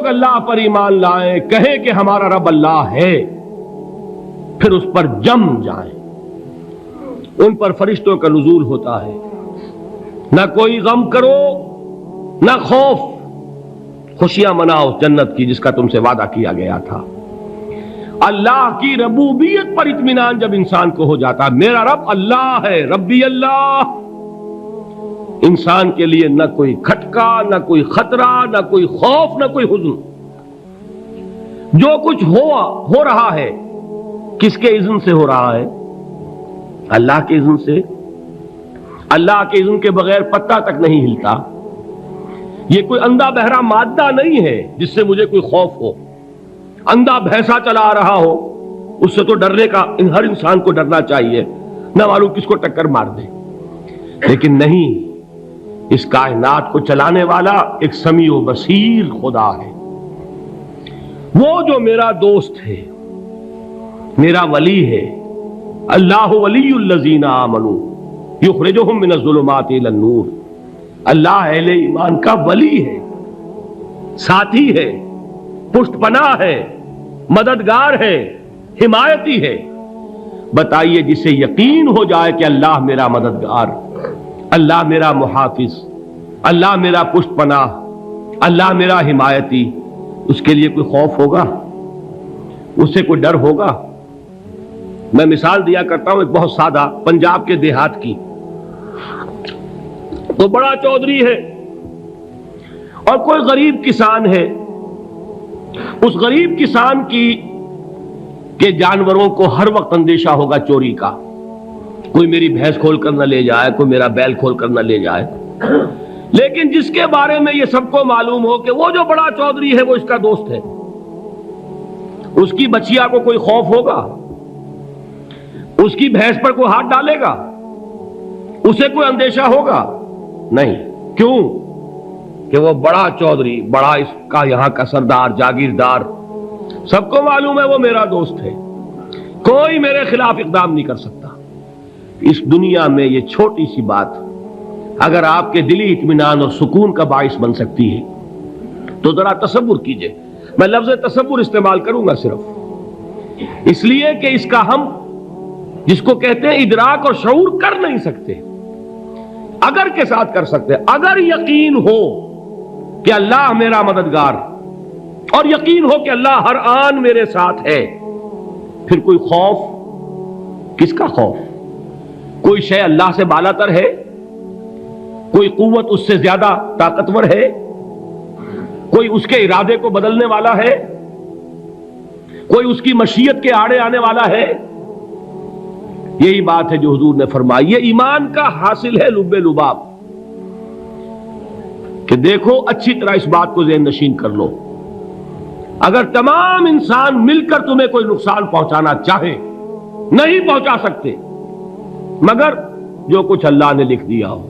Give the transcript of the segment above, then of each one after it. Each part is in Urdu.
لوگ اللہ پر ایمان لائیں، کہیں کہ ہمارا رب اللہ ہے، پھر اس پر جم جائیں، ان پر فرشتوں کا نزول ہوتا ہے، نہ کوئی غم کرو نہ خوف، خوشیاں مناؤ جنت کی جس کا تم سے وعدہ کیا گیا تھا۔ اللہ کی ربوبیت پر اطمینان جب انسان کو ہو جاتا، میرا رب اللہ ہے، ربی اللہ، انسان کے لیے نہ کوئی کھٹکا، نہ کوئی خطرہ، نہ کوئی خوف، نہ کوئی حزن۔ جو کچھ ہو رہا ہے کس کے اذن سے ہو رہا ہے؟ اللہ کے اذن سے۔ اللہ کے اذن کے بغیر پتہ تک نہیں ہلتا۔ یہ کوئی اندھا بہرا مادہ نہیں ہے جس سے مجھے کوئی خوف ہو۔ اندھا بھینسا چلا آ رہا ہو اس سے تو ڈرنے کا ہر انسان کو ڈرنا چاہیے، نہ معلوم کس کو ٹکر مار دے، لیکن نہیں، اس کائنات کو چلانے والا ایک سمیع و بصیر خدا ہے، وہ جو میرا دوست ہے، میرا ولی ہے۔ اللہ ولی الذین آمنوا یخرجہم من الظلمات الی النور۔ اللہ اہل ایمان کا ولی ہے، ساتھی ہے، پشت پناہ ہے، مددگار ہے، حمایتی ہے۔ بتائیے جسے یقین ہو جائے کہ اللہ میرا مددگار، اللہ میرا محافظ، اللہ میرا پشت پناہ، اللہ میرا حمایتی، اس کے لیے کوئی خوف ہوگا؟ اس سے کوئی ڈر ہوگا؟ میں مثال دیا کرتا ہوں ایک بہت سادہ، پنجاب کے دیہات کی۔ تو بڑا چودھری ہے اور کوئی غریب کسان ہے، اس غریب کسان کے جانوروں کو ہر وقت اندیشہ ہوگا چوری کا، کوئی میری بھینس کھول کر نہ لے جائے، کوئی میرا بیل کھول کر نہ لے جائے۔ لیکن جس کے بارے میں یہ سب کو معلوم ہو کہ وہ جو بڑا چودھری ہے وہ اس کا دوست ہے، اس کی بچیا کو کوئی خوف ہوگا؟ اس کی بھینس پر کوئی ہاتھ ڈالے گا؟ اسے کوئی اندیشہ ہوگا؟ نہیں۔ کیوں؟ کہ وہ بڑا چودھری، بڑا اس کا یہاں کا سردار، جاگیردار، سب کو معلوم ہے وہ میرا دوست ہے، کوئی میرے خلاف اقدام نہیں کر سکتا۔ اس دنیا میں یہ چھوٹی سی بات اگر آپ کے دلی اطمینان اور سکون کا باعث بن سکتی ہے تو ذرا تصور کیجئے۔ میں لفظ تصور استعمال کروں گا صرف اس لیے کہ اس کا ہم جس کو کہتے ہیں ادراک اور شعور کر نہیں سکتے، اگر کے ساتھ کر سکتے۔ اگر یقین ہو کہ اللہ میرا مددگار اور یقین ہو کہ اللہ ہر آن میرے ساتھ ہے، پھر کوئی خوف، کس کا خوف؟ کوئی شے اللہ سے بالاتر ہے؟ کوئی قوت اس سے زیادہ طاقتور ہے؟ کوئی اس کے ارادے کو بدلنے والا ہے؟ کوئی اس کی مشیت کے آڑے آنے والا ہے؟ یہی بات ہے جو حضور نے فرمائی، یہ ایمان کا حاصل ہے لب لباب، کہ دیکھو اچھی طرح اس بات کو ذہن نشین کر لو، اگر تمام انسان مل کر تمہیں کوئی نقصان پہنچانا چاہے نہیں پہنچا سکتے، مگر جو کچھ اللہ نے لکھ دیا ہو،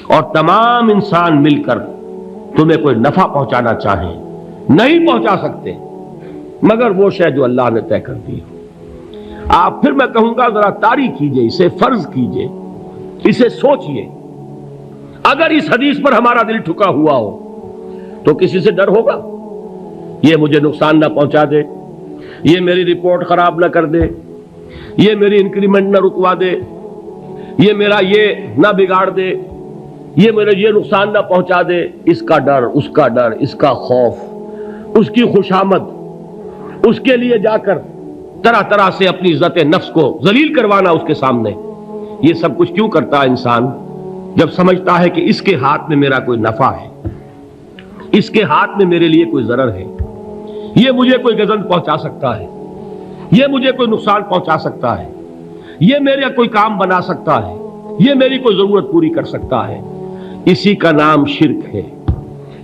اور تمام انسان مل کر تمہیں کوئی نفع پہنچانا چاہیں نہیں پہنچا سکتے، مگر وہ شے جو اللہ نے طے کر دی ہو۔ آپ پھر میں کہوں گا ذرا طاری کیجئے، اسے فرض کیجئے، اسے سوچئے، اگر اس حدیث پر ہمارا دل ٹھکا ہوا ہو تو کسی سے ڈر ہوگا؟ یہ مجھے نقصان نہ پہنچا دے، یہ میری رپورٹ خراب نہ کر دے، یہ میری انکریمنٹ نہ رکوا دے، یہ میرا یہ نہ بگاڑ دے، یہ میرے یہ نقصان نہ پہنچا دے، اس کا ڈر، اس کا ڈر، اس کا خوف، اس کی خوشامد، اس کے لیے جا کر طرح طرح سے اپنی عزت نفس کو ذلیل کروانا اس کے سامنے۔ یہ سب کچھ کیوں کرتا ہے انسان؟ جب سمجھتا ہے کہ اس کے ہاتھ میں میرا کوئی نفع ہے، اس کے ہاتھ میں میرے لیے کوئی ضرر ہے، یہ مجھے کوئی گزن پہنچا سکتا ہے، یہ مجھے کوئی نقصان پہنچا سکتا ہے، یہ میرا کوئی کام بنا سکتا ہے، یہ میری کوئی ضرورت پوری کر سکتا ہے، اسی کا نام شرک ہے۔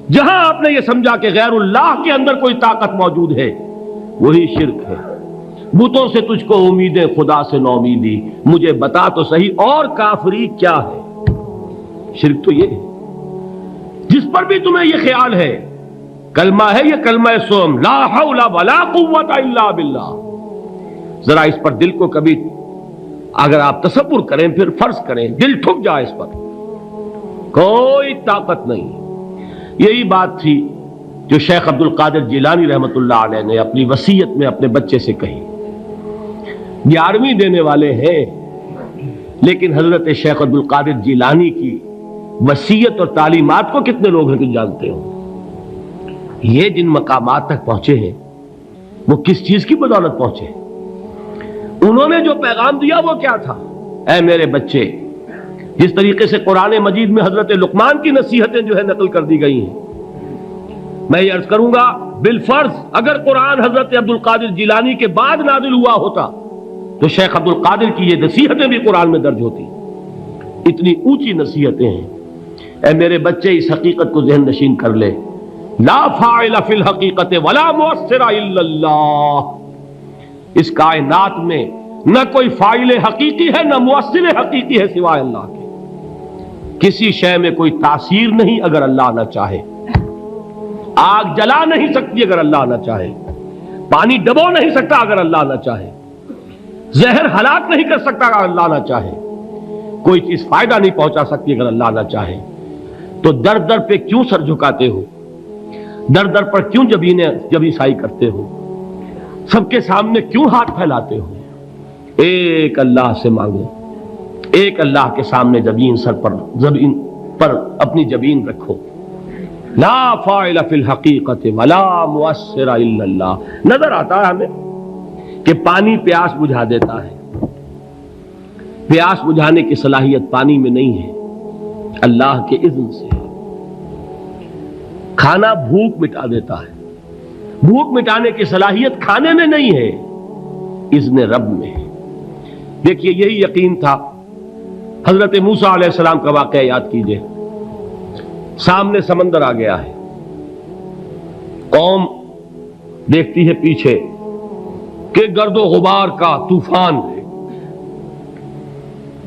جہاں آپ نے یہ سمجھا کہ غیر اللہ کے اندر کوئی طاقت موجود ہے، وہی شرک ہے۔ بتوں سے تجھ کو امیدیں، خدا سے نو امیدی، مجھے بتا تو صحیح اور کافری کیا ہے؟ شرک تو یہ ہے۔ جس پر بھی تمہیں یہ خیال ہے، کلمہ ہے یہ کلمہ سوم، لا حول ولا قوت الا باللہ، ذرا اس پر دل کو کبھی اگر آپ تصور کریں، پھر فرض کریں، دل ٹھک جائے اس پر، کوئی طاقت نہیں۔ یہی بات تھی جو شیخ عبد القادر جیلانی رحمۃ اللہ علیہ نے اپنی وصیت میں اپنے بچے سے کہی. 11ویں دینے والے ہیں، لیکن حضرت شیخ عبد القادر جیلانی کی وصیت اور تعلیمات کو کتنے لوگ ہیں کہ جانتے ہو؟ یہ جن مقامات تک پہنچے ہیں وہ کس چیز کی بدولت پہنچے؟ انہوں نے جو پیغام دیا وہ کیا تھا؟ اے میرے بچے، جس طریقے سے قرآن مجید میں حضرت لقمان کی نصیحتیں جو ہے نقل کر دی گئی ہیں، میں یہ عرض کروں گا بالفرض اگر قرآن حضرت عبد القادر جیلانی کے بعد نازل ہوا ہوتا تو شیخ عبد القادر کی یہ نصیحتیں بھی قرآن میں درج ہوتی. اتنی اونچی نصیحتیں ہیں. اے میرے بچے، اس حقیقت کو ذہن نشین کر لے، لا فاعل فی الحقیقت ولا مؤثر الا اللہ. اس کائنات میں نہ کوئی فاعل حقیقی ہے نہ مؤثر حقیقی ہے سوائے اللہ کے. کسی شے میں کوئی تاثیر نہیں اگر اللہ نہ چاہے. آگ جلا نہیں سکتی اگر اللہ نہ چاہے. پانی ڈبو نہیں سکتا اگر اللہ نہ چاہے. زہر ہلاک نہیں کر سکتا اگر اللہ نہ چاہے. کوئی چیز فائدہ نہیں پہنچا سکتی اگر اللہ نہ چاہے. تو در در پہ کیوں سر جھکاتے ہو؟ در در پر کیوں جبیں سائی کرتے ہو؟ سب کے سامنے کیوں ہاتھ پھیلاتے ہو؟ ایک اللہ سے مانگو، ایک اللہ کے سامنے زمین پر اپنی جبین رکھو. لا فاعل فی الحقیقت ولا مؤثر الا اللہ. نظر آتا ہے ہمیں کہ پانی پیاس بجھا دیتا ہے. پیاس بجھانے کی صلاحیت پانی میں نہیں ہے، اللہ کے اذن سے. کھانا بھوک مٹا دیتا ہے، بھوک مٹانے کی صلاحیت کھانے میں نہیں ہے، اذن رب میں ہے. دیکھیے یہی یقین تھا. حضرت موسیٰ علیہ السلام کا واقعہ یاد کیجئے. سامنے سمندر آ گیا ہے، قوم دیکھتی ہے پیچھے کہ گرد و غبار کا طوفان ہے.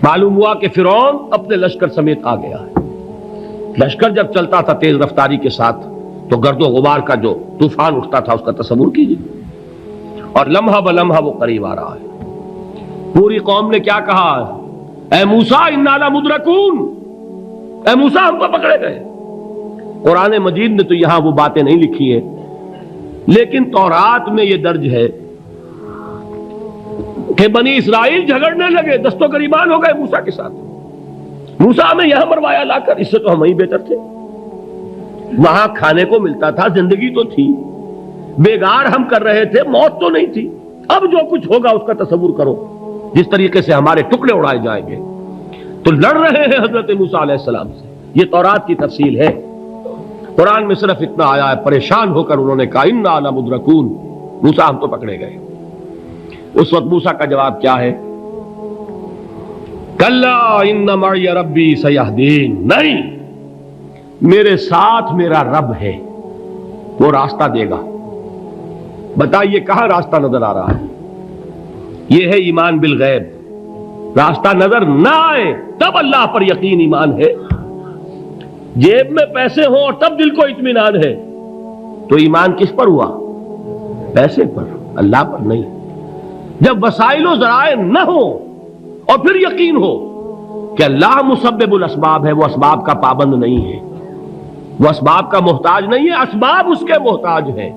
معلوم ہوا کہ فرعون اپنے لشکر سمیت آ گیا ہے. لشکر جب چلتا تھا تیز رفتاری کے ساتھ تو گرد و غبار کا جو طوفان اٹھتا تھا اس کا تصور کیجیے. اور لمحہ بلمحہ وہ قریب آ رہا ہے. پوری قوم نے کیا کہا؟ اے موسیٰ انا لمدرکون، اے موسیٰ ہم کو پکڑے گئے. قرآن مجید نے تو یہاں وہ باتیں نہیں لکھی ہیں، لیکن تورات میں یہ درج ہے کہ بنی اسرائیل جھگڑنے لگے، دست و گریبان ہو گئے موسیٰ کے ساتھ. موسیٰ ہمیں یہاں مروایا لا کر، اس سے تو ہم ہی بہتر تھے. وہاں کھانے کو ملتا تھا، زندگی تو تھی، بیگار ہم کر رہے تھے، موت تو نہیں تھی. اب جو کچھ ہوگا اس کا تصور کرو، جس طریقے سے ہمارے ٹکڑے اڑائے جائیں گے. تو لڑ رہے ہیں حضرت موسیٰ علیہ السلام سے. یہ تورات کی تفصیل ہے. قرآن میں صرف اتنا آیا ہے، پریشان ہو کر انہوں نے کہا انا لمدرکون، موسیٰ ہم تو پکڑے گئے. اس وقت موسیٰ کا جواب کیا ہے؟ کلا ان معی ربی سیہدین. نہیں، میرے ساتھ میرا رب ہے، وہ راستہ دے گا. بتائیے کہاں راستہ نظر آ رہا ہے؟ یہ ہے ایمان بالغیب. راستہ نظر نہ آئے تب اللہ پر یقین ایمان ہے. جیب میں پیسے ہوں اور تب دل کو اطمینان ہے تو ایمان کس پر ہوا؟ پیسے پر، اللہ پر نہیں. جب وسائل و ذرائع نہ ہو اور پھر یقین ہو کہ اللہ مسبب الاسباب ہے، وہ اسباب کا پابند نہیں ہے، وہ اسباب کا محتاج نہیں ہے، اسباب اس کے محتاج ہیں.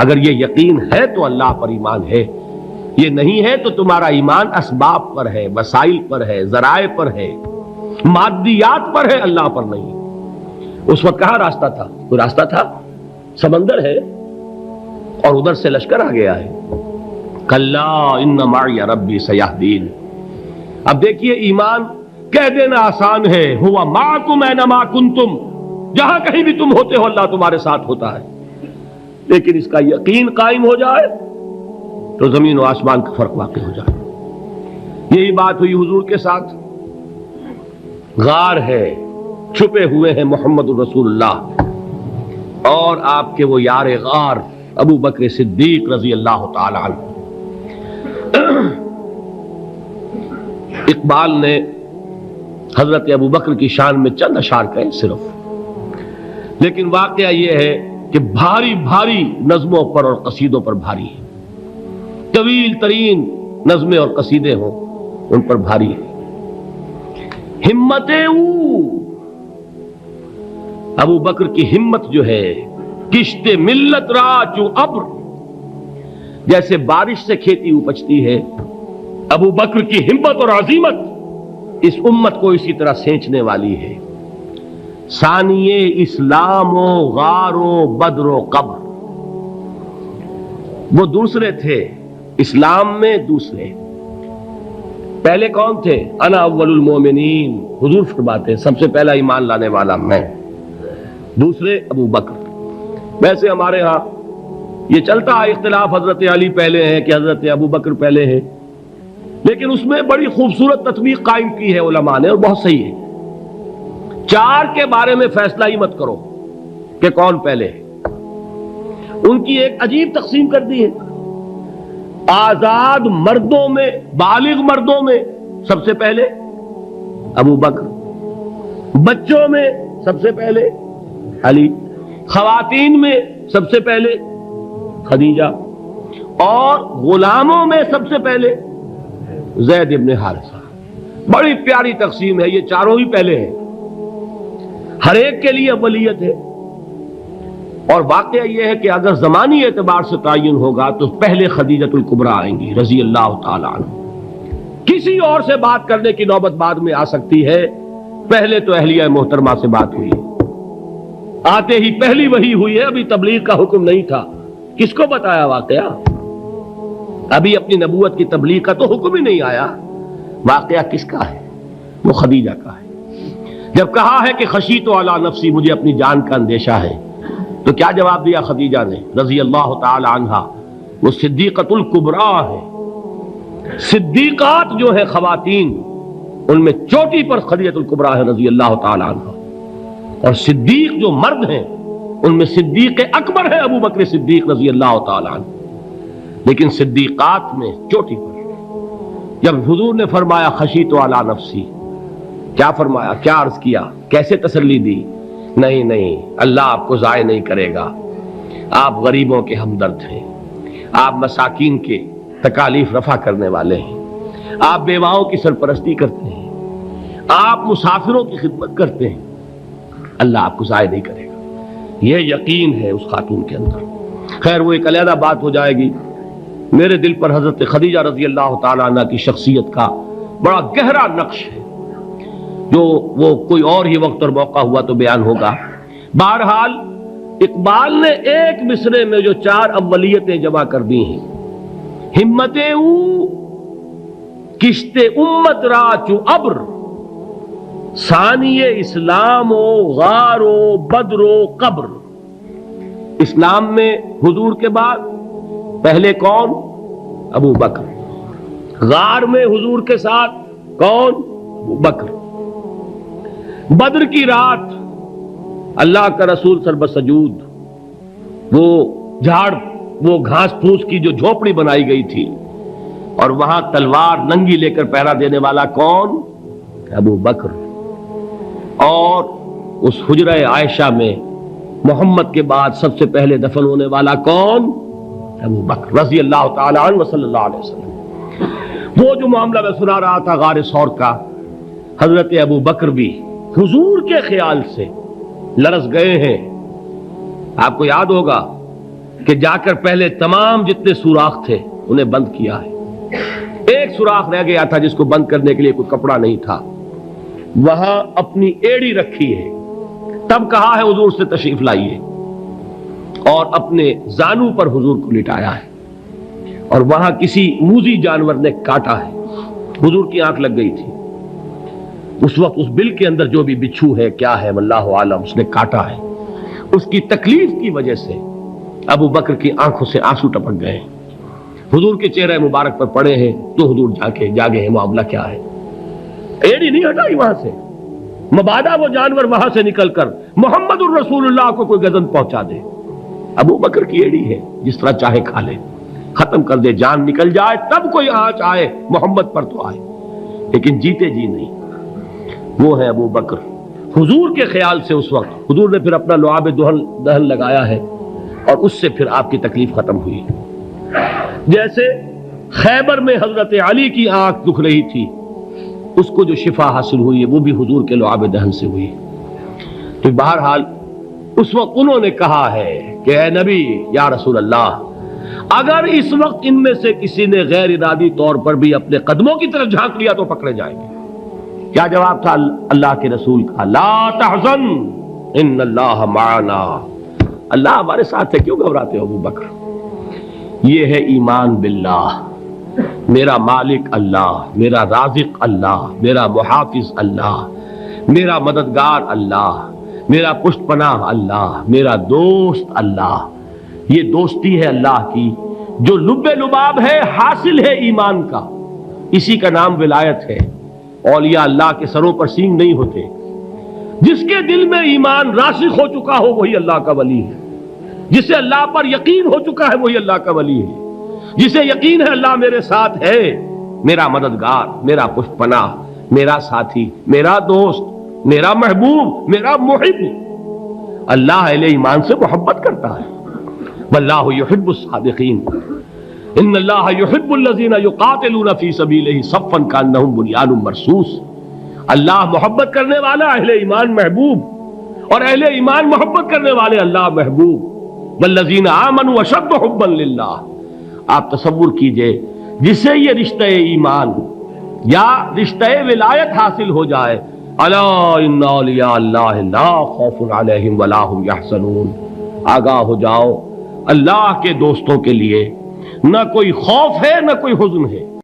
اگر یہ یقین ہے تو اللہ پر ایمان ہے. یہ نہیں ہے تو تمہارا ایمان اسباب پر ہے، وسائل پر ہے، ذرائع پر ہے، مادیات پر ہے، اللہ پر نہیں. اس وقت کہاں راستہ تھا؟ کوئی راستہ تھا؟ سمندر ہے اور ادھر سے لشکر آ گیا ہے. کلا ان معی ربی سیہدین. اب دیکھیے ایمان کہہ دینا آسان ہے، ہوا معکم اینما کنتم، جہاں کہیں بھی تم ہوتے ہو اللہ تمہارے ساتھ ہوتا ہے. لیکن اس کا یقین قائم ہو جائے تو زمین و آسمان کا فرق واقع ہو جائے. یہی بات ہوئی حضور کے ساتھ. غار ہے، چھپے ہوئے ہیں محمد الرسول اللہ اور آپ کے وہ یار غار ابو بکر صدیق رضی اللہ تعالی عنہ. اقبال نے حضرت ابو بکر کی شان میں چند اشعار کہے صرف، لیکن واقعہ یہ ہے کہ بھاری بھاری نظموں پر اور قصیدوں پر بھاری ہے. طویل ترین نظمیں اور قصیدے ہوں ان پر بھاری ہے. ہمت ابو بکر کی ہمت جو ہے کشت ملت را چو ابر، جیسے بارش سے کھیتی اپجتی ہے، ابو بکر کی ہمت اور عزیمت اس امت کو اسی طرح سینچنے والی ہے۔ ثانیے اسلام و غار و بدر و قبر، وہ دوسرے تھے اسلام میں، دوسرے پہلے کون تھے؟ انا اول المومنین، حضور فرماتے ہیں سب سے پہلا ایمان لانے والا میں، دوسرے ابو بکر۔ ویسے ہمارے ہاں یہ چلتا ہے اختلاف، حضرت علی پہلے ہیں کہ حضرت ابو بکر پہلے ہیں، لیکن اس میں بڑی خوبصورت تطبیق قائم کی ہے علماء نے، اور بہت صحیح ہے۔ چار کے بارے میں فیصلہ ہی مت کرو کہ کون پہلے ہے، ان کی ایک عجیب تقسیم کر دی ہے۔ آزاد مردوں میں، بالغ مردوں میں سب سے پہلے ابو بکر، بچوں میں سب سے پہلے علی، خواتین میں سب سے پہلے خدیجہ، اور غلاموں میں سب سے پہلے زید ابن حارثہ۔ بڑی پیاری تقسیم ہے، یہ چاروں ہی پہلے ہیں، ہر ایک کے لیے اولیت ہے۔ اور واقعہ یہ ہے کہ اگر زمانی اعتبار سے تعین ہوگا تو پہلے خدیجۃ الکبریٰ آئیں گی رضی اللہ تعالی عنہ، کسی اور سے بات کرنے کی نوبت بعد میں آ سکتی ہے، پہلے تو اہلیہ محترمہ سے بات ہوئی، آتے ہی پہلی وحی ہوئی ہے، ابھی تبلیغ کا حکم نہیں تھا، کس کو بتایا واقعہ؟ ابھی اپنی نبوت کی تبلیغ کا تو حکم ہی نہیں آیا، واقعہ کس کا ہے؟ وہ خدیجہ کا ہے۔ جب کہا ہے کہ خشیت علی نفسی، مجھے اپنی جان کا اندیشہ ہے، تو کیا جواب دیا خدیجہ نے رضی اللہ تعالی عنہا؟ وہ صدیقۃ الکبریٰ ہے، صدیقات جو ہے خواتین ان میں چوٹی پر خدیجۃ الکبریٰ ہے رضی اللہ تعالی عنہا، اور صدیق جو مرد ہیں ان میں صدیق اکبر ہے ابو بکر صدیق رضی اللہ تعالی عنہ، لیکن صدیقات میں چوٹی پر۔ جب حضور نے فرمایا خشیت علی نفسی، کیا فرمایا؟ کیا عرض کیا؟ کیسے تسلی دی؟ نہیں نہیں، اللہ آپ کو ضائع نہیں کرے گا، آپ غریبوں کے ہمدرد ہیں، آپ مساکین کے تکالیف رفع کرنے والے ہیں، آپ بیواؤں کی سرپرستی کرتے ہیں، آپ مسافروں کی خدمت کرتے ہیں، اللہ آپ کو ضائع نہیں کرے گا۔ یہ یقین ہے اس خاتون کے اندر۔ خیر وہ ایک علیحدہ بات ہو جائے گی۔ میرے دل پر حضرت خدیجہ رضی اللہ تعالیٰ عنہ کی شخصیت کا بڑا گہرا نقش ہے، جو وہ کوئی اور ہی وقت اور موقع ہوا تو بیان ہوگا۔ بہرحال اقبال نے ایک مصرے میں جو چار اولیتیں جمع کر دی ہیں، ہمتیں او کشت امت را چو ابر، ثانی اسلام و غار و بدر و قبر۔ اسلام میں حضور کے بعد پہلے کون؟ ابو بکر۔ غار میں حضور کے ساتھ کون؟ ابو بکر۔ بدر کی رات اللہ کا رسول سربسجود، وہ جھاڑ، وہ گھاس پھوس کی جو جھوپڑی بنائی گئی تھی، اور وہاں تلوار ننگی لے کر پہرا دینے والا کون؟ ابو بکر۔ اور اس حجرہ عائشہ میں محمد کے بعد سب سے پہلے دفن ہونے والا کون؟ ابو بکر رضی اللہ تعالی عنہ وصلی اللہ علیہ وسلم۔ وہ جو معاملہ میں سنا رہا تھا غار ثور کا، حضرت ابو بکر بھی حضور کے خیال سے لرز گئے ہیں۔ آپ کو یاد ہوگا کہ جا کر پہلے تمام جتنے سوراخ تھے انہیں بند کیا ہے، ایک سوراخ رہ گیا تھا جس کو بند کرنے کے لیے کوئی کپڑا نہیں تھا، وہاں اپنی ایڑی رکھی ہے، تب کہا ہے حضور سے تشریف لائیے، اور اپنے زانو پر حضور کو لٹایا ہے، اور وہاں کسی موذی جانور نے کاٹا ہے، حضور کی آنکھ لگ گئی تھی، اس وقت اس بل کے اندر جو بھی بچھو ہے کیا ہے واللہ عالم، اس نے کاٹا ہے، اس کی تکلیف کی وجہ سے ابو بکر کی آنکھوں سے آنسو ٹپک گئے، حضور کے چہرے مبارک پر پڑے ہیں، تو حضور جاگے ہیں، معاملہ کیا ہے؟ ایڑی نہیں ہٹائی وہاں سے، مبادا وہ جانور وہاں سے نکل کر محمد الرسول اللہ کو کوئی گزن پہنچا دے، ابو بکر کی ایڑی ہے، جس طرح چاہے کھا لے، ختم کر دے، جان نکل جائے تب کوئی آنچ آئے محمد پر تو آئے، لیکن جیتے جی نہیں۔ وہ ہے ابو بکر حضور کے خیال سے۔ اس وقت حضور نے پھر اپنا لعاب دہن لگایا ہے، اور اس سے پھر آپ کی تکلیف ختم ہوئی۔ جیسے خیبر میں حضرت علی کی آنکھ دکھ رہی تھی، اس کو جو شفا حاصل ہوئی ہے وہ بھی حضور کے لعاب دہن سے ہوئی۔ تو بہرحال اس وقت انہوں نے کہا ہے کہ اے نبی یا رسول اللہ، اگر اس وقت ان میں سے کسی نے غیر ارادی طور پر بھی اپنے قدموں کی طرف جھانک لیا تو پکڑے جائیں گے۔ کیا جواب تھا اللہ کے رسول کا؟ لا تحزن ان اللہ معنا، اللہ ہمارے ساتھ ہے، کیوں گھبراتے ہو ابو بکر؟ یہ ہے ایمان باللہ، میرا مالک اللہ، میرا رازق اللہ، میرا محافظ اللہ، میرا مددگار اللہ، میرا پشت پناہ اللہ، میرا دوست اللہ۔ یہ دوستی ہے اللہ کی جو لب لباب ہے، حاصل ہے ایمان کا، اسی کا نام ولایت ہے۔ اولیاء اللہ کے سروں پر سینگ نہیں ہوتے، جس کے دل میں ایمان راسخ ہو چکا ہو وہی اللہ کا ولی ہے، جسے اللہ پر یقین ہو چکا ہے وہی اللہ کا ولی ہے، جسے یقین ہے اللہ میرے ساتھ ہے، میرا مددگار، میرا پشت پناہ، میرا ساتھی، میرا دوست، میرا محبوب، میرا محب۔ اللہ اہل ایمان سے محبت کرتا ہے۔ واللہ یحب الصادقین، ان اللہ یحب الذین یقاتلون فی سبیلہ صفا کانہم بنیان مرصوص۔ اللہ محبت کرنے والا، اہل ایمان محبوب، اور اہل ایمان محبت کرنے والے اللہ محبوب۔ والذین آمنوا اشد حبا للہ۔ آپ تصور کیجئے جسے یہ رشتہ ایمان یا رشتہ ولایت حاصل ہو جائے، الا ان اولیاء اللہ لا خوف علیہم ولا هم یحزنون، آگاہ ہو جاؤ، اللہ کے دوستوں کے لیے نہ کوئی خوف ہے نہ کوئی حزن ہے۔